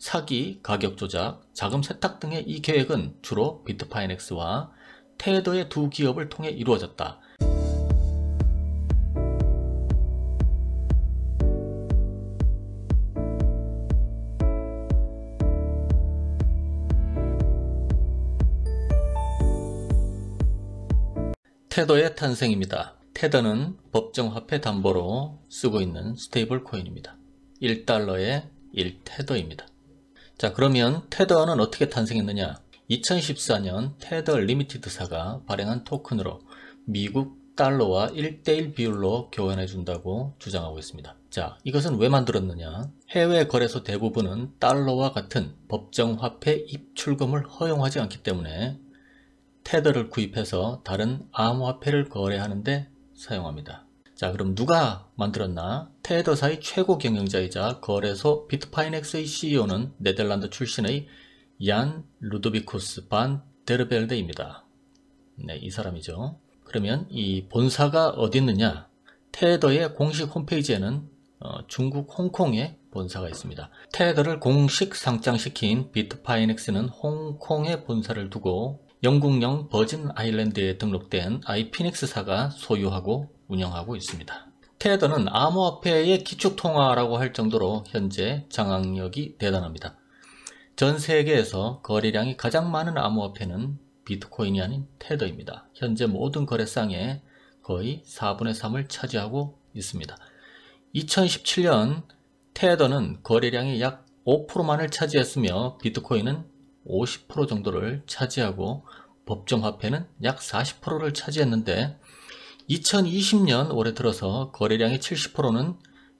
사기, 가격 조작, 자금 세탁 등의 이 계획은 주로 비트파이넥스와 테더의 두 기업을 통해 이루어졌다. 테더의 탄생입니다. 테더는 법정화폐 담보로 쓰고 있는 스테이블 코인입니다. 1달러의 1테더입니다. 자, 그러면 테더는 어떻게 탄생했느냐? 2014년 테더 리미티드사가 발행한 토큰으로 미국 달러와 1:1 비율로 교환해 준다고 주장하고 있습니다. 자, 이것은 왜 만들었느냐? 해외 거래소 대부분은 달러와 같은 법정화폐 입출금을 허용하지 않기 때문에 테더를 구입해서 다른 암호화폐를 거래하는데 사용합니다. 자, 그럼 누가 만들었나? 테더사의 최고 경영자이자 거래소 비트파이넥스의 CEO는 네덜란드 출신의 얀 루도비쿠스 반 데르벨데입니다. 네, 이 사람이죠. 그러면 이 본사가 어디 있느냐? 테더의 공식 홈페이지에는 중국 홍콩에 본사가 있습니다. 테더를 공식 상장시킨 비트파이넥스는 홍콩에 본사를 두고 영국령 버진 아일랜드에 등록된 아이피닉스사가 소유하고 운영하고 있습니다. 테더는 암호화폐의 기축통화라고 할 정도로 현재 장악력이 대단합니다. 전 세계에서 거래량이 가장 많은 암호화폐는 비트코인이 아닌 테더입니다. 현재 모든 거래상의 거의 4분의 3을 차지하고 있습니다. 2017년 테더는 거래량이 약 5%만을 차지했으며 비트코인은 50% 정도를 차지하고 법정화폐는 약 40%를 차지했는데 2020년 올해 들어서 거래량의 70%는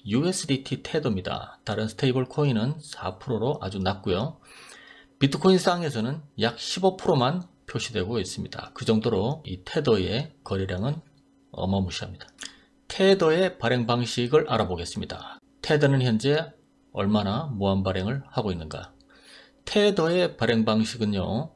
USDT 테더입니다. 다른 스테이블 코인은 4%로 아주 낮고요. 비트코인 쌍에서는 약 15%만 표시되고 있습니다. 그 정도로 이 테더의 거래량은 어마무시합니다. 테더의 발행 방식을 알아보겠습니다. 테더는 현재 얼마나 무한 발행을 하고 있는가? 테더의 발행 방식은요,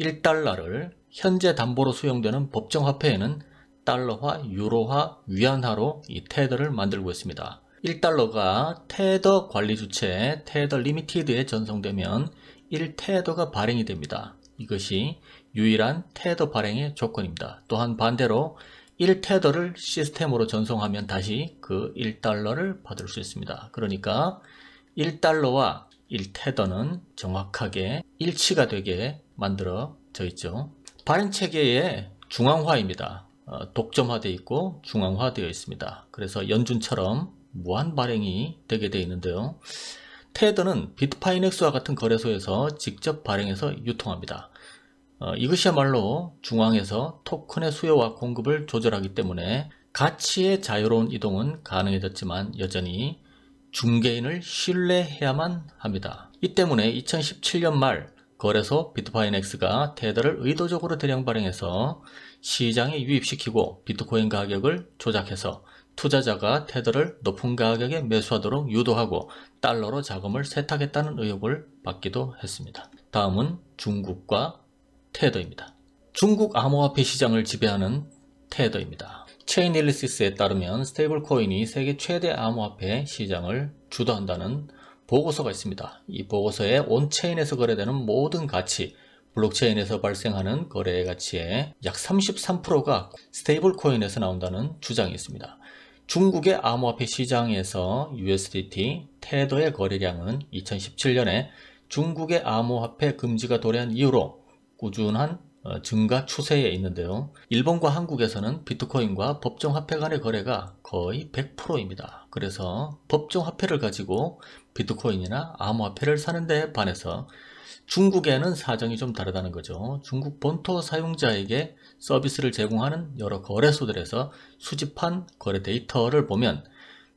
1달러를 현재 담보로 수용되는 법정화폐에는 달러화, 유로화, 위안화로 이 테더를 만들고 있습니다. 1달러가 테더 관리 주체 테더 리미티드에 전송되면 1테더가 발행이 됩니다. 이것이 유일한 테더 발행의 조건입니다. 또한 반대로 1테더를 시스템으로 전송하면 다시 그 1달러를 받을 수 있습니다. 그러니까 1달러와 1테더는 정확하게 일치가 되게 만들어져 있죠. 발행 체계의 중앙화입니다. 독점화되어 있고 중앙화되어 있습니다. 그래서 연준처럼 무한 발행이 되게 되어 있는데요. 테더는 비트파이넥스와 같은 거래소에서 직접 발행해서 유통합니다. 이것이야말로 중앙에서 토큰의 수요와 공급을 조절하기 때문에 가치의 자유로운 이동은 가능해졌지만 여전히 중개인을 신뢰해야만 합니다. 이 때문에 2017년 말 거래소 비트파이넥스가 테더를 의도적으로 대량 발행해서 시장에 유입시키고 비트코인 가격을 조작해서 투자자가 테더를 높은 가격에 매수하도록 유도하고 달러로 자금을 세탁했다는 의혹을 받기도 했습니다. 다음은 중국과 테더입니다. 중국 암호화폐 시장을 지배하는 테더입니다. 체인일리시스에 따르면 스테이블 코인이 세계 최대 암호화폐 시장을 주도한다는 보고서가 있습니다. 이 보고서에 온체인에서 거래되는 모든 가치, 블록체인에서 발생하는 거래의 가치의 약 33%가 스테이블 코인에서 나온다는 주장이 있습니다. 중국의 암호화폐 시장에서 USDT, 테더의 거래량은 2017년에 중국의 암호화폐 금지가 도래한 이후로 꾸준한 증가 추세에 있는데요. 일본과 한국에서는 비트코인과 법정화폐 간의 거래가 거의 100%입니다. 그래서 법정화폐를 가지고 비트코인이나 암호화폐를 사는 데 반해서 중국에는 사정이 좀 다르다는 거죠. 중국 본토 사용자에게 서비스를 제공하는 여러 거래소들에서 수집한 거래 데이터를 보면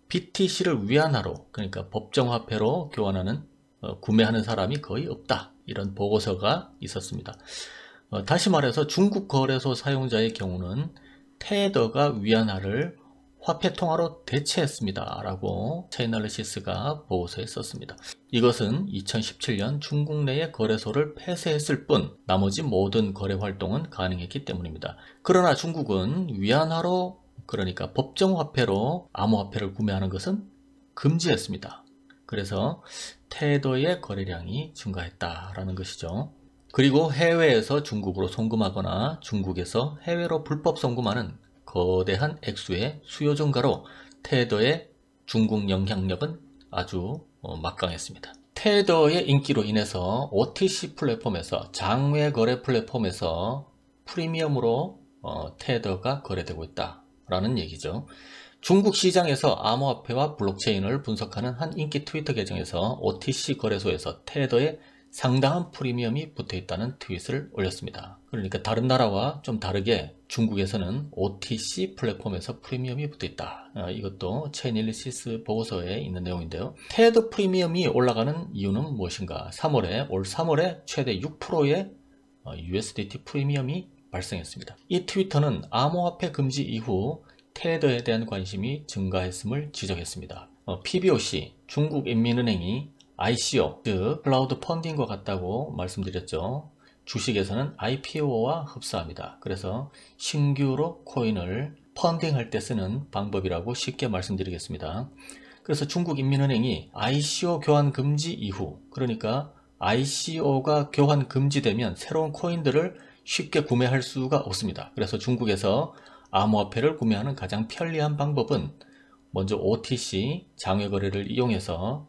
BTC를 위안화로, 그러니까 법정화폐로 교환하는 구매하는 사람이 거의 없다. 이런 보고서가 있었습니다. 다시 말해서 중국 거래소 사용자의 경우는 테더가 위안화를 화폐통화로 대체했습니다 라고 체인널리시스가 보고서에 썼습니다. 이것은 2017년 중국 내의 거래소를 폐쇄했을 뿐 나머지 모든 거래 활동은 가능했기 때문입니다. 그러나 중국은 위안화로, 그러니까 법정화폐로 암호화폐를 구매하는 것은 금지했습니다. 그래서 테더의 거래량이 증가했다라는 것이죠. 그리고 해외에서 중국으로 송금하거나 중국에서 해외로 불법 송금하는 거대한 액수의 수요 증가로 테더의 중국 영향력은 아주 막강했습니다. 테더의 인기로 인해서 OTC 플랫폼에서 장외 거래 플랫폼에서 프리미엄으로 테더가 거래되고 있다라는 얘기죠. 중국 시장에서 암호화폐와 블록체인을 분석하는 한 인기 트위터 계정에서 OTC 거래소에서 테더에 상당한 프리미엄이 붙어있다는 트윗을 올렸습니다. 그러니까 다른 나라와 좀 다르게 중국에서는 OTC 플랫폼에서 프리미엄이 붙어있다. 이것도 체인일리시스 보고서에 있는 내용인데요. 테더 프리미엄이 올라가는 이유는 무엇인가? 올 3월에 최대 6%의 USDT 프리미엄이 발생했습니다. 이 트위터는 암호화폐 금지 이후 테더에 대한 관심이 증가했음을 지적했습니다. PBOC, 중국인민은행이 ICO, 즉 클라우드 펀딩과 같다고 말씀드렸죠. 주식에서는 IPO와 흡사합니다. 그래서 신규로 코인을 펀딩할 때 쓰는 방법이라고 쉽게 말씀드리겠습니다. 그래서 중국인민은행이 ICO 교환 금지 이후, 그러니까 ICO가 교환 금지되면 새로운 코인들을 쉽게 구매할 수가 없습니다. 그래서 중국에서 암호화폐를 구매하는 가장 편리한 방법은 먼저 OTC 장외 거래를 이용해서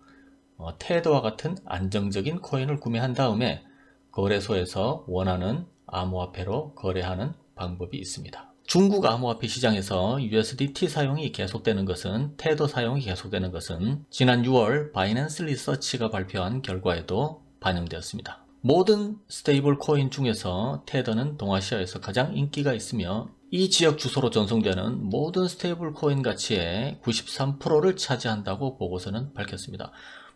테더와 같은 안정적인 코인을 구매한 다음에 거래소에서 원하는 암호화폐로 거래하는 방법이 있습니다. 중국 암호화폐 시장에서 USDT 사용이 계속되는 것은, 테더 사용이 계속되는 것은 지난 6월 바이낸스 리서치가 발표한 결과에도 반영되었습니다. 모든 스테이블 코인 중에서 테더는 동아시아에서 가장 인기가 있으며 이 지역 주소로 전송되는 모든 스테이블 코인 가치의 93%를 차지한다고 보고서는 밝혔습니다.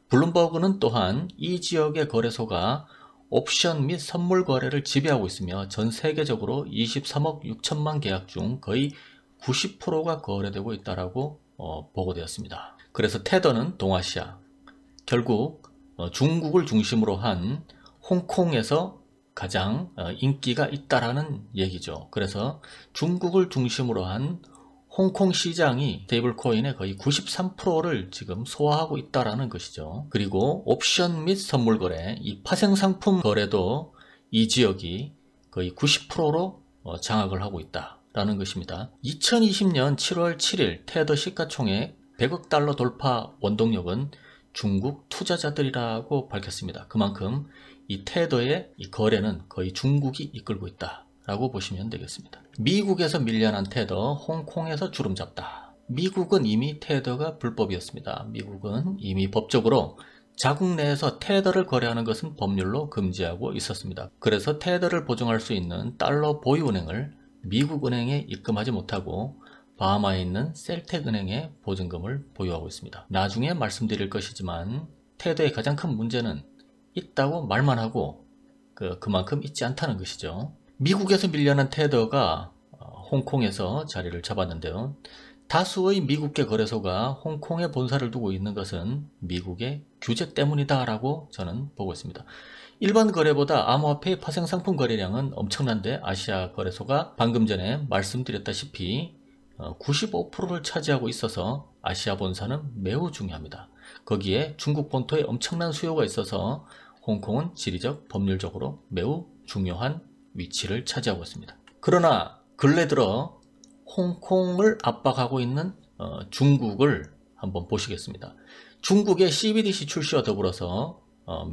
블룸버그는 또한 이 지역의 거래소가 옵션 및 선물 거래를 지배하고 있으며 전 세계적으로 23억 6천만 계약 중 거의 90%가 거래되고 있다고 보고되었습니다. 그래서 테더는 동아시아, 결국 중국을 중심으로 한 홍콩에서 가장 인기가 있다라는 얘기죠. 그래서 중국을 중심으로 한 홍콩 시장이 스테이블 코인의 거의 93%를 지금 소화하고 있다라는 것이죠. 그리고 옵션 및 선물 거래, 이 파생 상품 거래도 이 지역이 거의 90%로 장악을 하고 있다라는 것입니다. 2020년 7월 7일 테더 시가총액 100억 달러 돌파 원동력은 중국 투자자들이라고 밝혔습니다. 그만큼 이 테더의 이 거래는 거의 중국이 이끌고 있다 라고 보시면 되겠습니다. 미국에서 밀려난 테더, 홍콩에서 주름 잡다. 미국은 이미 테더가 불법이었습니다. 미국은 이미 법적으로 자국 내에서 테더를 거래하는 것은 법률로 금지하고 있었습니다. 그래서 테더를 보증할 수 있는 달러 보유은행을 미국 은행에 입금하지 못하고 바하마에 있는 셀텍 은행에 보증금을 보유하고 있습니다. 나중에 말씀드릴 것이지만 테더의 가장 큰 문제는 있다고 말만 하고 그만큼 있지 않다는 것이죠. 미국에서 밀려난 테더가 홍콩에서 자리를 잡았는데요. 다수의 미국계 거래소가 홍콩에 본사를 두고 있는 것은 미국의 규제 때문이다 라고 저는 보고 있습니다. 일반 거래보다 암호화폐의 파생상품 거래량은 엄청난데 아시아 거래소가 방금 전에 말씀드렸다시피 95%를 차지하고 있어서 아시아 본사는 매우 중요합니다. 거기에 중국 본토에 엄청난 수요가 있어서 홍콩은 지리적, 법률적으로 매우 중요한 위치를 차지하고 있습니다. 그러나 근래 들어 홍콩을 압박하고 있는 중국을 한번 보시겠습니다. 중국의 CBDC 출시와 더불어서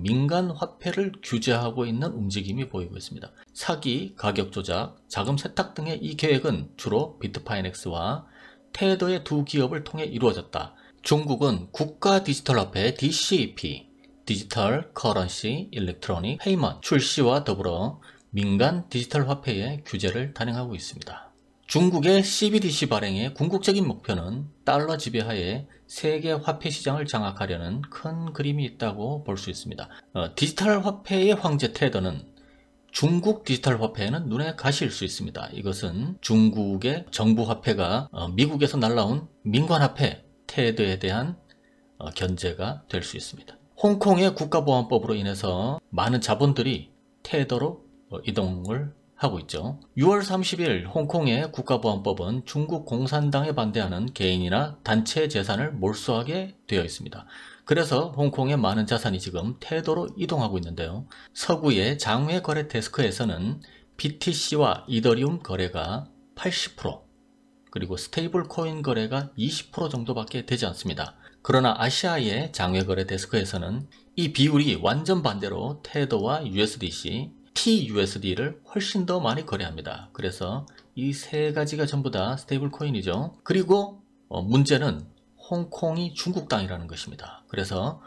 민간 화폐를 규제하고 있는 움직임이 보이고 있습니다. 사기, 가격 조작, 자금 세탁 등의 이 계획은 주로 비트파이넥스와 테더의 두 기업을 통해 이루어졌다. 중국은 국가 디지털 화폐 DCP, 디지털 커런시 일렉트로닉 페이먼트 출시와 더불어 민간 디지털 화폐의 규제를 단행하고 있습니다. 중국의 CBDC 발행의 궁극적인 목표는 달러 지배하에 세계 화폐 시장을 장악하려는 큰 그림이 있다고 볼 수 있습니다. 디지털 화폐의 황제 테더는 중국 디지털 화폐에는 눈에 가시일 수 있습니다. 이것은 중국의 정부 화폐가 미국에서 날라온 민관 화폐 테더에 대한 견제가 될 수 있습니다. 홍콩의 국가보안법으로 인해서 많은 자본들이 테더로 이동을 하고 있죠. 6월 30일 홍콩의 국가보안법은 중국 공산당에 반대하는 개인이나 단체의 재산을 몰수하게 되어 있습니다. 그래서 홍콩의 많은 자산이 지금 테더로 이동하고 있는데요. 서구의 장외 거래 데스크에서는 BTC와 이더리움 거래가 80%, 그리고 스테이블 코인 거래가 20% 정도밖에 되지 않습니다. 그러나 아시아의 장외 거래 데스크에서는 이 비율이 완전 반대로 테더와 USDC, TUSD를 훨씬 더 많이 거래합니다. 그래서 이 세 가지가 전부 다 스테이블 코인이죠. 그리고 문제는 홍콩이 중국 땅이라는 것입니다. 그래서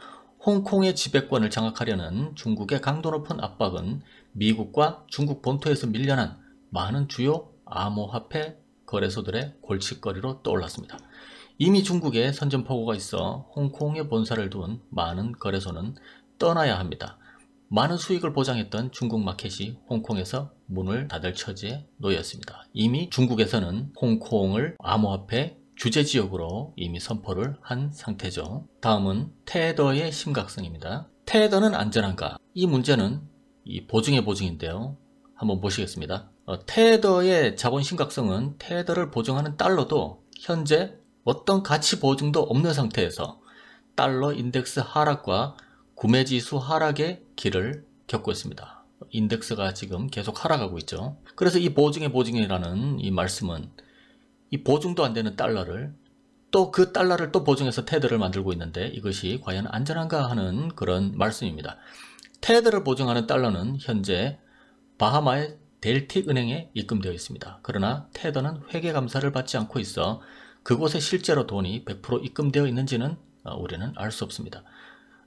홍콩의 지배권을 장악하려는 중국의 강도 높은 압박은 미국과 중국 본토에서 밀려난 많은 주요 암호화폐 거래소들의 골칫거리로 떠올랐습니다. 이미 중국에 선전포고가 있어 홍콩에 본사를 둔 많은 거래소는 떠나야 합니다. 많은 수익을 보장했던 중국 마켓이 홍콩에서 문을 닫을 처지에 놓였습니다. 이미 중국에서는 홍콩을 암호화폐 규제지역으로 이미 선포를 한 상태죠. 다음은 테더의 심각성입니다. 테더는 안전한가? 이 문제는 이 보증의 보증인데요. 한번 보시겠습니다. 테더의 자본 심각성은 테더를 보증하는 달러도 현재 어떤 가치 보증도 없는 상태에서 달러 인덱스 하락과 구매지수 하락의 길을 겪고 있습니다. 인덱스가 지금 계속 하락하고 있죠. 그래서 이 보증의 보증이라는 이 말씀은 이 보증도 안 되는 달러를 또 그 달러를 또 보증해서 테더를 만들고 있는데 이것이 과연 안전한가 하는 그런 말씀입니다. 테더를 보증하는 달러는 현재 바하마의 델틱 은행에 입금되어 있습니다. 그러나 테더는 회계 감사를 받지 않고 있어 그곳에 실제로 돈이 100% 입금되어 있는지는 우리는 알 수 없습니다.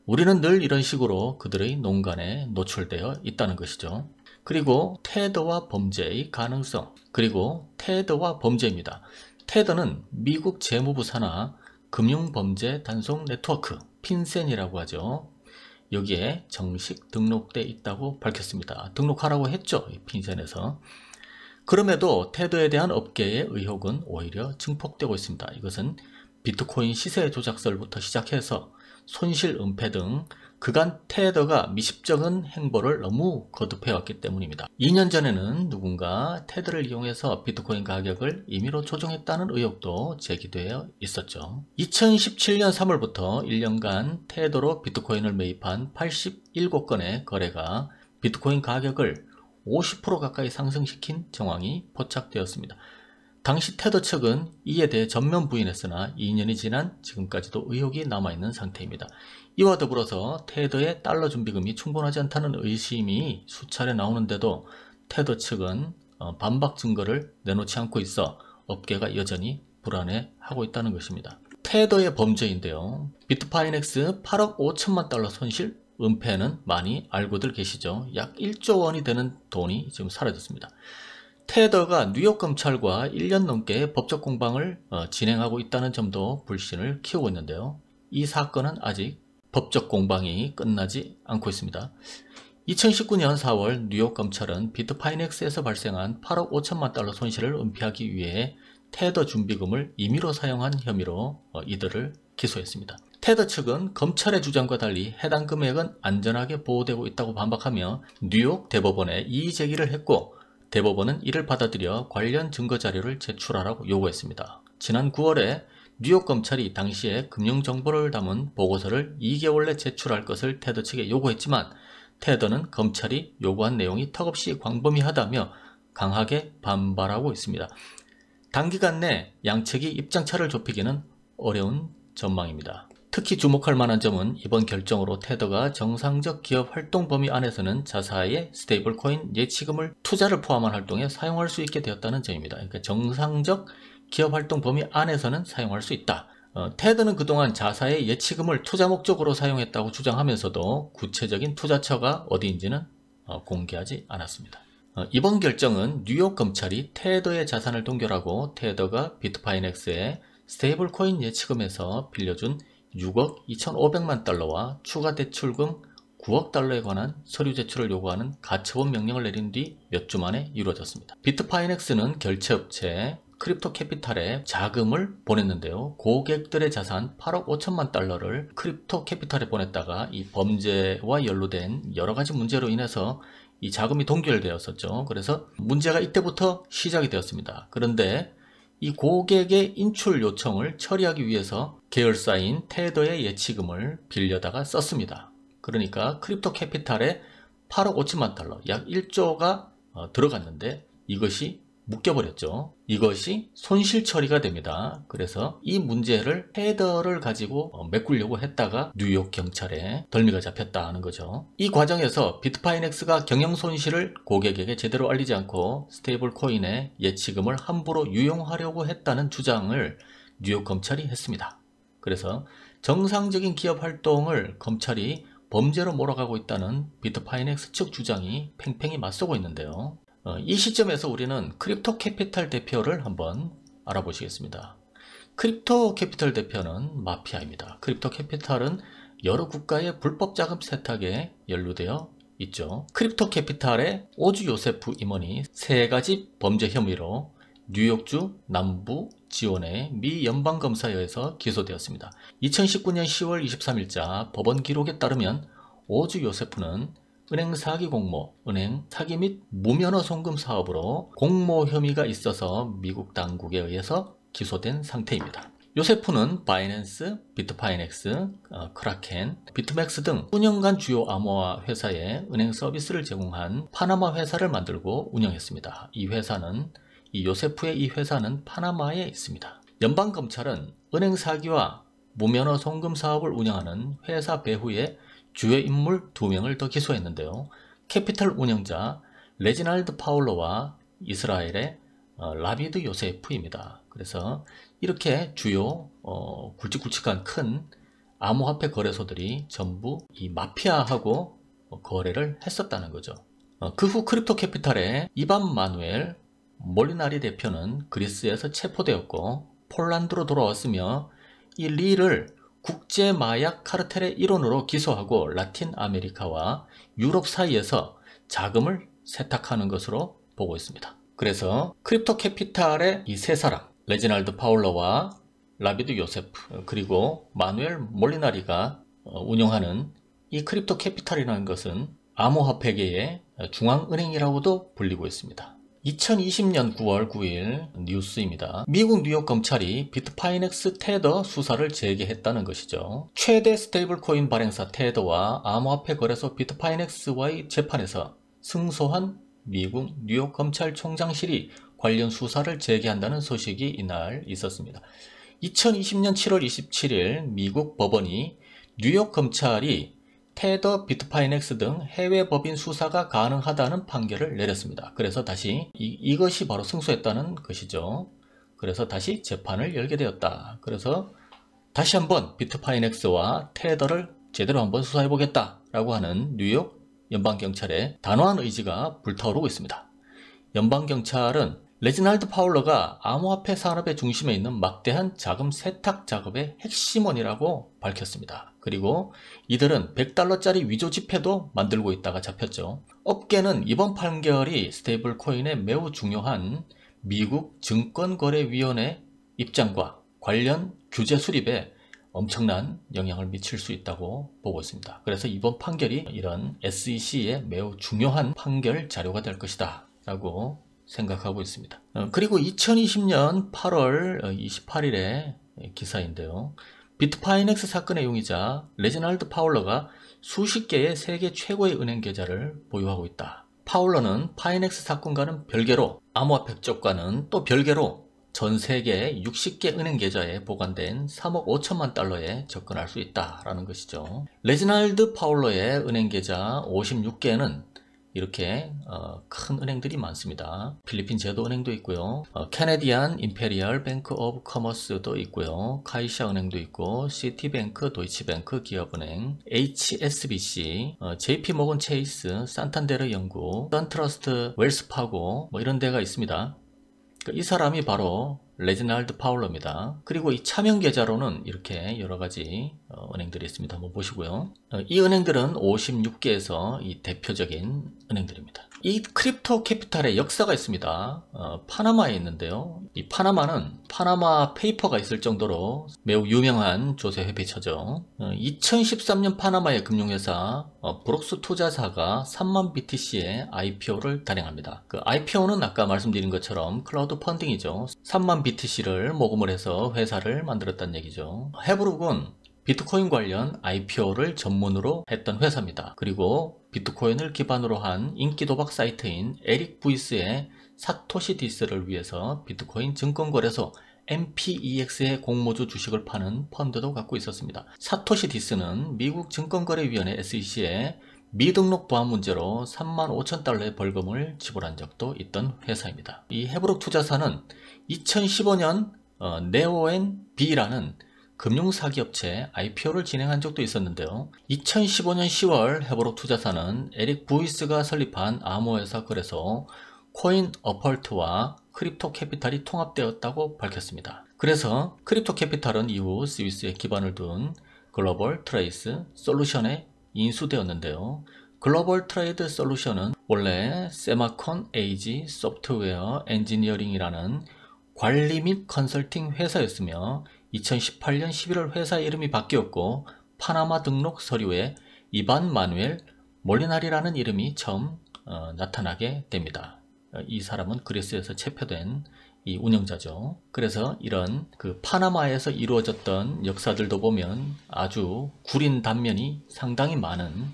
우리는 늘 이런 식으로 그들의 농간에 노출되어 있다는 것이죠. 그리고 테더와 범죄의 가능성, 그리고 테더와 범죄입니다. 테더는 미국 재무부 산하 금융범죄 단속 네트워크, 핀센이라고 하죠. 여기에 정식 등록돼 있다고 밝혔습니다. 등록하라고 했죠, 핀센에서. 그럼에도 테더에 대한 업계의 의혹은 오히려 증폭되고 있습니다. 이것은 비트코인 시세 조작설부터 시작해서 손실 은폐 등 그간 테더가 미십적인 행보를 너무 거듭해왔기 때문입니다. 2년 전에는 누군가 테더를 이용해서 비트코인 가격을 임의로 조정했다는 의혹도 제기되어 있었죠. 2017년 3월부터 1년간 테더로 비트코인을 매입한 87건의 거래가 비트코인 가격을 50% 가까이 상승시킨 정황이 포착되었습니다. 당시 테더 측은 이에 대해 전면 부인했으나 2년이 지난 지금까지도 의혹이 남아있는 상태입니다. 이와 더불어서 테더의 달러 준비금이 충분하지 않다는 의심이 수차례 나오는데도 테더 측은 반박 증거를 내놓지 않고 있어 업계가 여전히 불안해하고 있다는 것입니다. 테더의 범죄인데요. 비트파이넥스 8억 5천만 달러 손실 은폐는 많이 알고들 계시죠. 약 1조 원이 되는 돈이 지금 사라졌습니다. 테더가 뉴욕 검찰과 1년 넘게 법적 공방을 진행하고 있다는 점도 불신을 키우고 있는데요. 이 사건은 아직 법적 공방이 끝나지 않고 있습니다. 2019년 4월 뉴욕 검찰은 비트파이넥스에서 발생한 8억 5천만 달러 손실을 은폐하기 위해 테더 준비금을 임의로 사용한 혐의로 이들을 기소했습니다. 테더 측은 검찰의 주장과 달리 해당 금액은 안전하게 보호되고 있다고 반박하며 뉴욕 대법원에 이의 제기를 했고 대법원은 이를 받아들여 관련 증거 자료를 제출하라고 요구했습니다. 지난 9월에 뉴욕 검찰이 당시에 금융정보를 담은 보고서를 2개월 내 제출할 것을 테더 측에 요구했지만 테더는 검찰이 요구한 내용이 턱없이 광범위하다며 강하게 반발하고 있습니다. 단기간 내 양측이 입장차를 좁히기는 어려운 전망입니다. 특히 주목할 만한 점은 이번 결정으로 테더가 정상적 기업 활동 범위 안에서는 자사의 스테이블 코인 예치금을 투자를 포함한 활동에 사용할 수 있게 되었다는 점입니다. 그러니까 정상적 기업 활동 범위 안에서는 사용할 수 있다. 테더는 그동안 자사의 예치금을 투자 목적으로 사용했다고 주장하면서도 구체적인 투자처가 어디인지는 공개하지 않았습니다. 이번 결정은 뉴욕 검찰이 테더의 자산을 동결하고 테더가 비트파이넥스의 스테이블 코인 예치금에서 빌려준 6억 2,500만 달러와 추가 대출금 9억 달러에 관한 서류 제출을 요구하는 가처분 명령을 내린 뒤 몇 주 만에 이루어졌습니다. 비트파이넥스는 결제업체 크립토 캐피탈에 자금을 보냈는데요. 고객들의 자산 8억 5천만 달러를 크립토 캐피탈에 보냈다가 이 범죄와 연루된 여러가지 문제로 인해서 이 자금이 동결되었었죠. 그래서 문제가 이때부터 시작이 되었습니다. 그런데 이 고객의 인출 요청을 처리하기 위해서 계열사인 테더의 예치금을 빌려다가 썼습니다. 그러니까 크립토 캐피탈에 8억 5천만 달러, 약 1조가 들어갔는데 이것이 묶여버렸죠. 이것이 손실 처리가 됩니다. 그래서 이 문제를 테더를 가지고 메꾸려고 했다가 뉴욕 경찰에 덜미가 잡혔다는 거죠. 이 과정에서 비트파이넥스가 경영 손실을 고객에게 제대로 알리지 않고 스테이블 코인의 예치금을 함부로 유용하려고 했다는 주장을 뉴욕 검찰이 했습니다. 그래서 정상적인 기업 활동을 검찰이 범죄로 몰아가고 있다는 비트파이넥스 측 주장이 팽팽히 맞서고 있는데요. 이 시점에서 우리는 크립토 캐피탈 대표를 한번 알아보시겠습니다. 크립토 캐피탈 대표는 마피아입니다. 크립토 캐피탈은 여러 국가의 불법 자금 세탁에 연루되어 있죠. 크립토 캐피탈의 오주 요세프 임원이 3가지 범죄 혐의로 뉴욕주 남부 지원의 미 연방검사에 의해서 기소되었습니다. 2019년 10월 23일자 법원 기록에 따르면 오주 요세프는 은행 사기 공모, 은행 사기 및 무면허 송금 사업으로 공모 혐의가 있어서 미국 당국에 의해서 기소된 상태입니다. 요세프는 바이낸스, 비트파이넥스, 크라켄, 비트맥스 등 수년간 주요 암호화 회사에 은행 서비스를 제공한 파나마 회사를 만들고 운영했습니다. 이 요세프의 이 회사는 파나마에 있습니다. 연방검찰은 은행 사기와 무면허 송금 사업을 운영하는 회사 배후에 주요 인물 2명을 더 기소했는데요. 캐피탈 운영자 레지날드 파울러와 이스라엘의 라비드 요세프입니다. 그래서 이렇게 주요 굵직굵직한 큰 암호화폐 거래소들이 전부 이 마피아하고 거래를 했었다는 거죠. 그 후 크립토 캐피탈의 이반 마누엘 몰리나리 대표는 그리스에서 체포되었고 폴란드로 돌아왔으며 이 리를 국제 마약 카르텔의 일원으로 기소하고 라틴 아메리카와 유럽 사이에서 자금을 세탁하는 것으로 보고 있습니다. 그래서 크립토 캐피탈의 이 3사람, 레지날드 파울러와 라비드 요세프 그리고 마누엘 몰리나리가 운영하는 이 크립토 캐피탈이라는 것은 암호화폐계의 중앙은행이라고도 불리고 있습니다. 2020년 9월 9일 뉴스입니다. 미국 뉴욕 검찰이 비트파이넥스 테더 수사를 재개했다는 것이죠. 최대 스테이블 코인 발행사 테더와 암호화폐 거래소 비트파이넥스와의 재판에서 승소한 미국 뉴욕 검찰총장실이 관련 수사를 재개한다는 소식이 이날 있었습니다. 2020년 7월 27일 미국 법원이 뉴욕 검찰이 테더, 비트파이넥스 등 해외 법인 수사가 가능하다는 판결을 내렸습니다. 그래서 다시 이것이 바로 승소했다는 것이죠. 그래서 다시 재판을 열게 되었다. 그래서 다시 한번 비트파이넥스와 테더를 제대로 한번 수사해 보겠다 라고 하는 뉴욕 연방경찰의 단호한 의지가 불타오르고 있습니다. 연방경찰은 레지날드 파울러가 암호화폐 산업의 중심에 있는 막대한 자금 세탁 작업의 핵심원이라고 밝혔습니다. 그리고 이들은 $100짜리 위조 지폐도 만들고 있다가 잡혔죠. 업계는 이번 판결이 스테이블 코인에 매우 중요한 미국 증권거래위원회 입장과 관련 규제 수립에 엄청난 영향을 미칠 수 있다고 보고 있습니다. 그래서 이번 판결이 이런 SEC의 매우 중요한 판결 자료가 될 것이다 라고 생각하고 있습니다. 그리고 2020년 8월 28일의 기사인데요. 비트파이넥스 사건의 용의자 레지날드 파울러가 수십 개의 세계 최고의 은행 계좌를 보유하고 있다. 파울러는 파이넥스 사건과는 별개로 암호화폐 쪽과는 또 별개로 전 세계 60개 은행 계좌에 보관된 3억 5천만 달러에 접근할 수 있다라는 것이죠. 레지날드 파울러의 은행 계좌 56개는 이렇게 큰 은행들이 많습니다. 필리핀 제도은행도 있고요. 캐네디안 임페리얼 뱅크 오브 커머스도 있고요. 카이샤 은행도 있고 시티뱅크, 도이치뱅크 기업은행, HSBC, JP모건 체이스, 산탄데르 영국, 선트러스트 웰스파고 뭐 이런 데가 있습니다. 이 사람이 바로 레지날드 파울러입니다. 그리고 이 차명 계좌로는 이렇게 여러가지 은행들이 있습니다. 한번 보시고요. 이 은행들은 56개에서 이 대표적인 은행들입니다. 이 크립토 캐피탈의 역사가 있습니다. 파나마에 있는데요. 이 파나마는 파나마 페이퍼가 있을 정도로 매우 유명한 조세 회피처죠. 2013년 파나마의 금융회사 브록스 투자사가 3만 BTC의 IPO를 단행합니다. 그 IPO는 아까 말씀드린 것처럼 클라우드 펀딩이죠. 3만 BTC를 모금을 해서 회사를 만들었다는 얘기죠. 헤브룩은 비트코인 관련 IPO를 전문으로 했던 회사입니다. 그리고 비트코인을 기반으로 한 인기 도박 사이트인 에릭 부이스의 사토시 디스를 위해서 비트코인 증권거래소 MPEX의 공모주 주식을 파는 펀드도 갖고 있었습니다. 사토시 디스는 미국 증권거래위원회 SEC에 미등록 보안 문제로 35,000달러의 벌금을 지불한 적도 있던 회사입니다. 이 헤브룩 투자사는 2015년 네오앤비라는 금융사기업체 IPO를 진행한 적도 있었는데요. 2015년 10월 헤브룩 투자사는 에릭 부이스가 설립한 암호회사 거래소 코인 어펄트와 크립토 캐피탈이 통합되었다고 밝혔습니다. 그래서 크립토 캐피탈은 이후 스위스에 기반을 둔 글로벌 트레이스 솔루션에 인수되었는데요. 글로벌 트레이드 솔루션은 원래 세마콘 에이지 소프트웨어 엔지니어링이라는 관리 및 컨설팅 회사였으며 2018년 11월 회사 이름이 바뀌었고 파나마 등록 서류에 이반 마누엘 몰리나리라는 이름이 처음 나타나게 됩니다. 이 사람은 그리스에서 체포된 이 운영자죠. 그래서 이런 그 파나마에서 이루어졌던 역사들도 보면 아주 구린 단면이 상당히 많은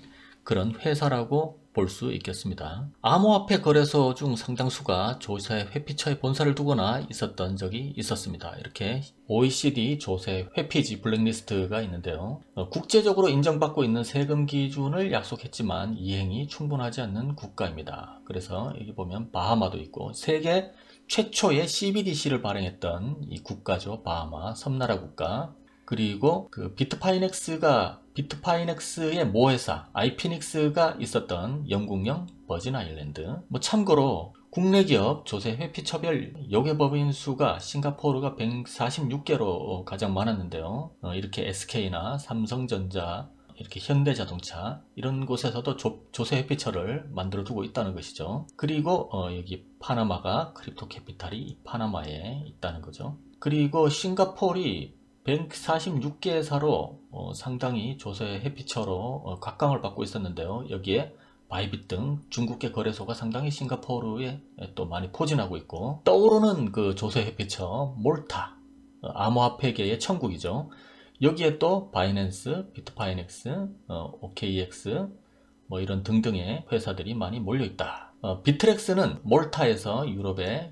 그런 회사라고 볼 수 있겠습니다. 암호화폐 거래소 중 상당수가 조세 회피처에 본사를 두거나 있었던 적이 있었습니다. 이렇게 OECD 조세 회피지 블랙리스트가 있는데요. 국제적으로 인정받고 있는 세금 기준을 약속했지만 이행이 충분하지 않는 국가입니다. 그래서 여기 보면 바하마도 있고 세계 최초의 CBDC를 발행했던 이 국가죠. 바하마 섬나라 국가. 그리고 그 비트파이넥스의 모회사 아이피닉스가 있었던 영국령 버진 아일랜드. 참고로 국내 기업 조세 회피처별 요괴법인 수가 싱가포르가 146개로 가장 많았는데요. 이렇게 SK나 삼성전자, 이렇게 현대자동차 이런 곳에서도 조세 회피처를 만들어 두고 있다는 것이죠. 그리고 여기 파나마가 크립토 캐피탈이 파나마에 있다는 거죠. 그리고 싱가포르이 146개사로 상당히 조세 회피처로 각광을 받고 있었는데요. 여기에 바이빗 등 중국계 거래소가 상당히 싱가포르에 또 많이 포진하고 있고, 떠오르는 그 조세 회피처 몰타, 암호화폐계의 천국이죠. 여기에 또 바이낸스, 비트파이넥스, OKX 이런 등등의 회사들이 많이 몰려있다. 비트렉스는 몰타에서 유럽의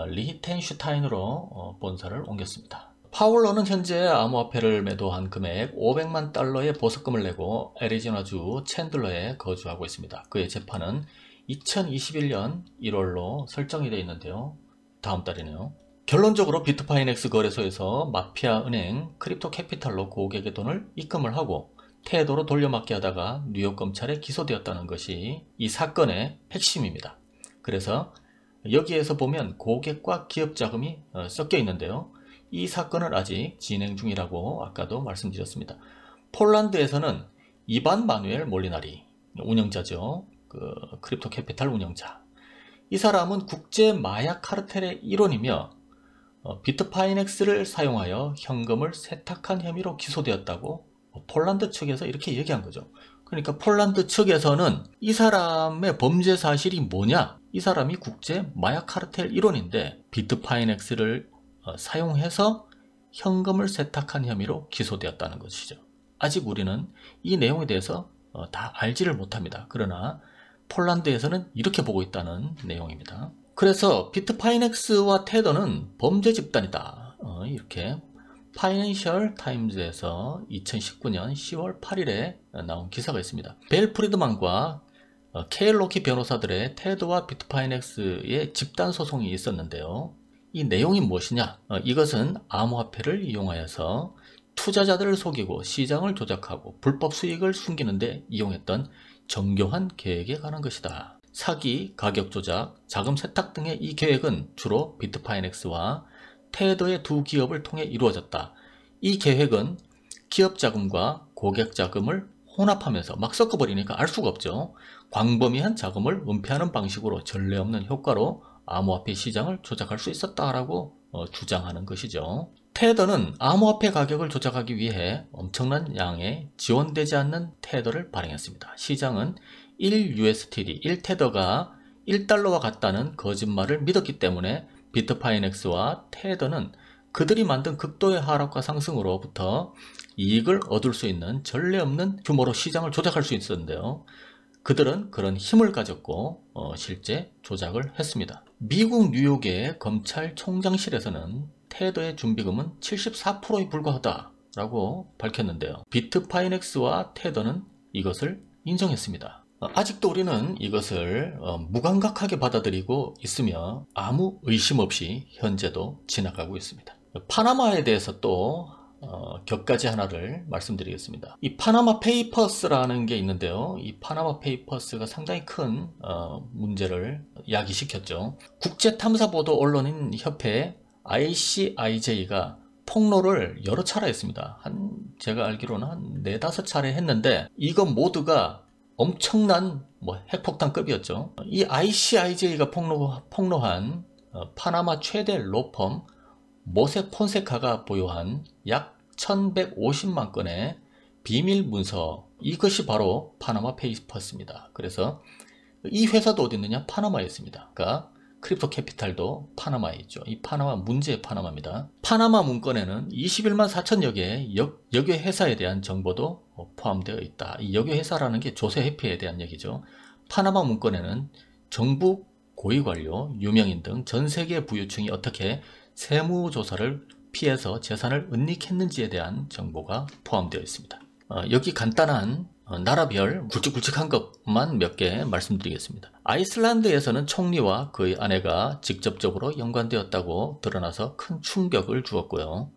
리히텐슈타인으로 본사를 옮겼습니다. 파울러는 현재 암호화폐를 매도한 금액 500만 달러의 보석금을 내고 애리조나주 챈들러에 거주하고 있습니다. 그의 재판은 2021년 1월로 설정이 되어 있는데요. 다음 달이네요. 결론적으로 비트파이넥스 거래소에서 마피아 은행 크립토 캐피탈로 고객의 돈을 입금을 하고 태도로 돌려막기 하다가 뉴욕 검찰에 기소되었다는 것이 이 사건의 핵심입니다. 그래서 여기에서 보면 고객과 기업 자금이 섞여 있는데요. 이 사건은 아직 진행 중이라고 아까도 말씀드렸습니다. 폴란드에서는 이반 마누엘 몰리나리 운영자죠. 그 크립토 캐피탈 운영자. 이 사람은 국제 마약 카르텔의 일원이며 비트파이넥스를 사용하여 현금을 세탁한 혐의로 기소되었다고 폴란드 측에서 이렇게 얘기한 거죠. 그러니까 폴란드 측에서는 이 사람의 범죄 사실이 뭐냐? 이 사람이 국제 마약 카르텔 일원인데 비트파이넥스를 사용해서 현금을 세탁한 혐의로 기소되었다는 것이죠. 아직 우리는 이 내용에 대해서 다 알지를 못합니다. 그러나 폴란드에서는 이렇게 보고 있다는 내용입니다. 그래서 비트파이넥스와 테더는 범죄 집단이다. 이렇게 파이낸셜 타임즈에서 2019년 10월 8일에 나온 기사가 있습니다. 벨 프리드만과 케일 로키 변호사들의 테더와 비트파이넥스의 집단 소송이 있었는데요. 이 내용이 무엇이냐? 이것은 암호화폐를 이용하여서 투자자들을 속이고 시장을 조작하고 불법 수익을 숨기는 데 이용했던 정교한 계획에 관한 것이다. 사기, 가격 조작, 자금 세탁 등의 이 계획은 주로 비트파이넥스와 테더의 두 기업을 통해 이루어졌다. 이 계획은 기업 자금과 고객 자금을 혼합하면서 막 섞어버리니까 알 수가 없죠. 광범위한 자금을 은폐하는 방식으로 전례 없는 효과로 암호화폐 시장을 조작할 수 있었다라고 주장하는 것이죠. 테더는 암호화폐 가격을 조작하기 위해 엄청난 양의 지원되지 않는 테더를 발행했습니다. 시장은 1USDT, 1테더가 1달러와 같다는 거짓말을 믿었기 때문에 비트파이넥스와 테더는 그들이 만든 극도의 하락과 상승으로부터 이익을 얻을 수 있는 전례 없는 규모로 시장을 조작할 수 있었는데요. 그들은 그런 힘을 가졌고 실제 조작을 했습니다. 미국 뉴욕의 검찰총장실에서는 테더의 준비금은 74%에 불과하다라고 밝혔는데요. 비트파이넥스와 테더는 이것을 인정했습니다. 아직도 우리는 이것을 무감각하게 받아들이고 있으며 아무 의심 없이 현재도 지나가고 있습니다. 파나마에 대해서 또 격가지 하나를 말씀드리겠습니다. 이 파나마 페이퍼스라는 게 있는데요. 이 파나마 페이퍼스가 상당히 큰 문제를 야기시켰죠. 국제탐사보도 언론인 협회 ICIJ가 폭로를 여러 차례 했습니다. 제가 알기로는 한 4-5차례 했는데 이것 모두가 엄청난 핵폭탄급이었죠. 이 ICIJ가 폭로한 파나마 최대 로펌 모색 폰세카가 보유한 약 1150만 건의 비밀 문서, 이것이 바로 파나마 페이퍼스입니다. 그래서 이 회사도 어디 있느냐? 파나마에 있습니다. 그러니까 크립토 캐피탈도 파나마에 있죠. 이 파나마 문제의 파나마입니다. 파나마 문건에는 21만 4천여 개의 역외 회사에 대한 정보도 포함되어 있다. 이 역외 회사라는 게 조세 회피에 대한 얘기죠. 파나마 문건에는 정부 고위관료, 유명인 등 전 세계 부유층이 어떻게 세무조사를 피해서 재산을 은닉했는지에 대한 정보가 포함되어 있습니다. 여기 간단한 나라별 굵직굵직한 것만 몇 개 말씀드리겠습니다. 아이슬란드에서는 총리와 그의 아내가 직접적으로 연관되었다고 드러나서 큰 충격을 주었고요.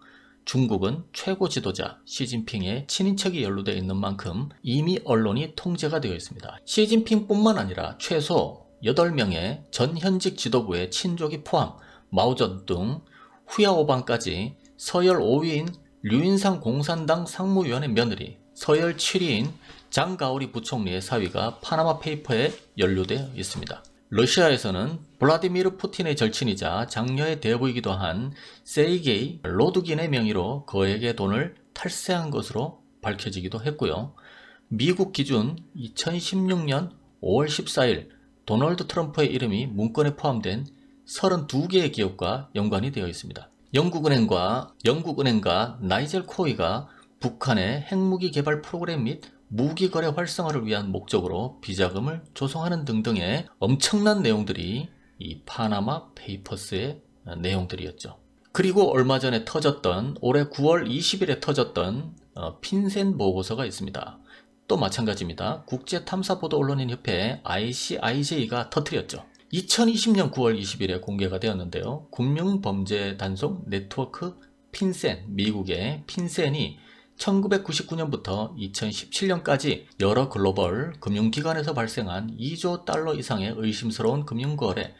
중국은 최고 지도자 시진핑의 친인척이 연루되어 있는 만큼 이미 언론이 통제가 되어 있습니다. 시진핑뿐만 아니라 최소 8명의 전 현직 지도부의 친족이 포함 마오쩌둥, 후야오방까지 서열 5위인 류인상 공산당 상무위원의 며느리, 서열 7위인 장가오리 부총리의 사위가 파나마 페이퍼에 연루되어 있습니다. 러시아에서는 블라디미르 푸틴의 절친이자 장녀의 대부이기도 한 세이게이 로두긴의 명의로 그에게 돈을 탈세한 것으로 밝혀지기도 했고요. 미국 기준 2016년 5월 14일 도널드 트럼프의 이름이 문건에 포함된 32개의 기업과 연관이 되어 있습니다. 영국은행과 나이젤 코이가 북한의 핵무기 개발 프로그램 및 무기거래 활성화를 위한 목적으로 비자금을 조성하는 등등의 엄청난 내용들이 이 파나마 페이퍼스의 내용들이었죠. 그리고 얼마 전에 터졌던 올해 9월 20일에 터졌던 핀센 보고서가 있습니다. 또 마찬가지입니다. 국제탐사보도 언론인 협회 ICIJ가 터뜨렸죠. 2020년 9월 20일에 공개가 되었는데요. 금융범죄 단속 네트워크 핀센, 미국의 핀센이 1999년부터 2017년까지 여러 글로벌 금융기관에서 발생한 2조 달러 이상의 의심스러운 금융거래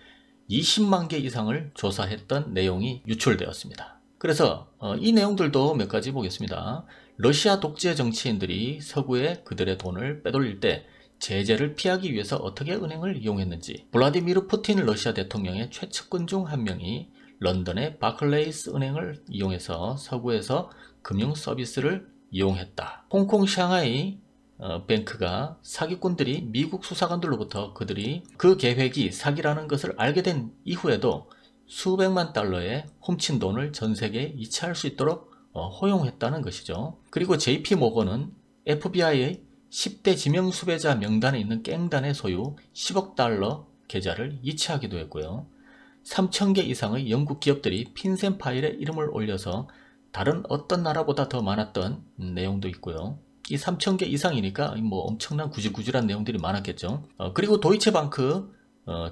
20만 개 이상을 조사했던 내용이 유출되었습니다. 그래서 이 내용들도 몇 가지 보겠습니다. 러시아 독재 정치인들이 서구에 그들의 돈을 빼돌릴 때 제재를 피하기 위해서 어떻게 은행을 이용했는지, 블라디미르 푸틴 러시아 대통령의 최측근 중 한 명이 런던의 바클레이스 은행을 이용해서 서구에서 금융 서비스를 이용했다. 홍콩 샹하이 뱅크가 사기꾼들이 미국 수사관들로부터 그들이 그 계획이 사기라는 것을 알게 된 이후에도 수백만 달러의 훔친 돈을 전 세계에 이체할 수 있도록 허용했다는 것이죠. 그리고 JP 모건은 FBI의 10대 지명 수배자 명단에 있는 깽단의 소유 10억 달러 계좌를 이체하기도 했고요. 3,000개 이상의 영국 기업들이 핀센 파일에 이름을 올려서 다른 어떤 나라보다 더 많았던 내용도 있고요. 이 3,000개 이상이니까 엄청난 구질구질한 내용들이 많았겠죠. 그리고 도이체방크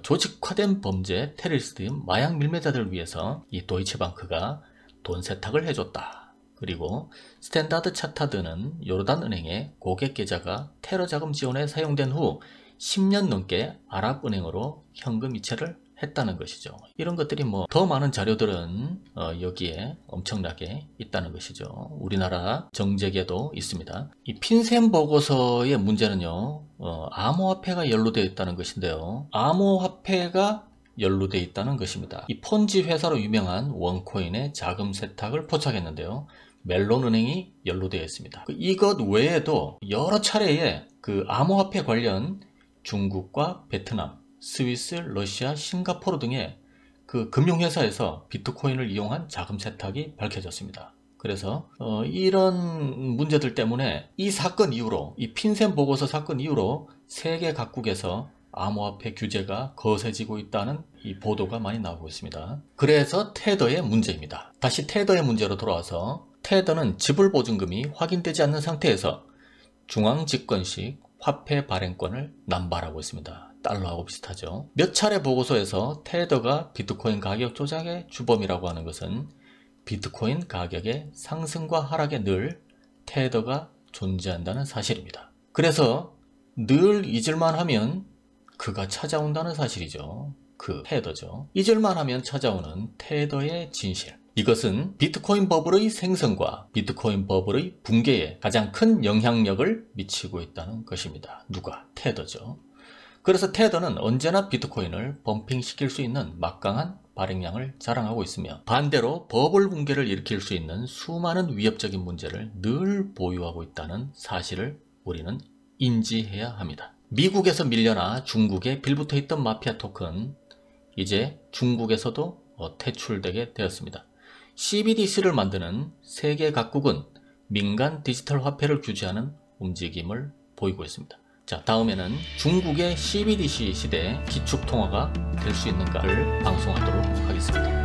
조직화된 범죄 테러리스트 마약 밀매자들을 위해서 이 도이체방크가 돈 세탁을 해줬다. 그리고 스탠다드 차타드는 요르단은행의 고객 계좌가 테러 자금 지원에 사용된 후 10년 넘게 아랍은행으로 현금 이체를 했다는 것이죠. 이런 것들이 뭐 더 많은 자료들은 여기에 엄청나게 있다는 것이죠. 우리나라 정책에도 있습니다. 이 핀셈 보고서의 문제는요, 암호화폐가 연루되어 있다는 것인데요. 암호화폐가 연루되어 있다는 것입니다. 이 폰지 회사로 유명한 원코인의 자금 세탁을 포착했는데요. 멜론은행이 연루되어 있습니다. 이것 외에도 여러 차례의 그 암호화폐 관련 중국과 베트남, 스위스, 러시아, 싱가포르 등의 그 금융회사에서 비트코인을 이용한 자금 세탁이 밝혀졌습니다. 그래서 이런 문제들 때문에 이 사건 이후로, 이 핀셈 보고서 사건 이후로 세계 각국에서 암호화폐 규제가 거세지고 있다는 이 보도가 많이 나오고 있습니다. 그래서 테더의 문제입니다. 다시 테더의 문제로 돌아와서, 테더는 지불보증금이 확인되지 않는 상태에서 중앙집권식 화폐 발행권을 남발하고 있습니다. 달러하고 비슷하죠. 몇 차례 보고서에서 테더가 비트코인 가격 조작의 주범이라고 하는 것은 비트코인 가격의 상승과 하락에 늘 테더가 존재한다는 사실입니다. 그래서 늘 잊을만 하면 그가 찾아온다는 사실이죠. 그 테더죠. 잊을만 하면 찾아오는 테더의 진실. 이것은 비트코인 버블의 생성과 비트코인 버블의 붕괴에 가장 큰 영향력을 미치고 있다는 것입니다. 누가? 테더죠. 그래서 테더는 언제나 비트코인을 펌핑시킬 수 있는 막강한 발행량을 자랑하고 있으며, 반대로 버블 붕괴를 일으킬 수 있는 수많은 위협적인 문제를 늘 보유하고 있다는 사실을 우리는 인지해야 합니다. 미국에서 밀려나 중국에 빌붙어 있던 마피아 토큰, 이제 중국에서도 퇴출되게 되었습니다. CBDC를 만드는 세계 각국은 민간 디지털 화폐를 규제하는 움직임을 보이고 있습니다. 자, 다음에는 중국의 CBDC 시대 기축통화가 될 수 있는가를 방송하도록 하겠습니다.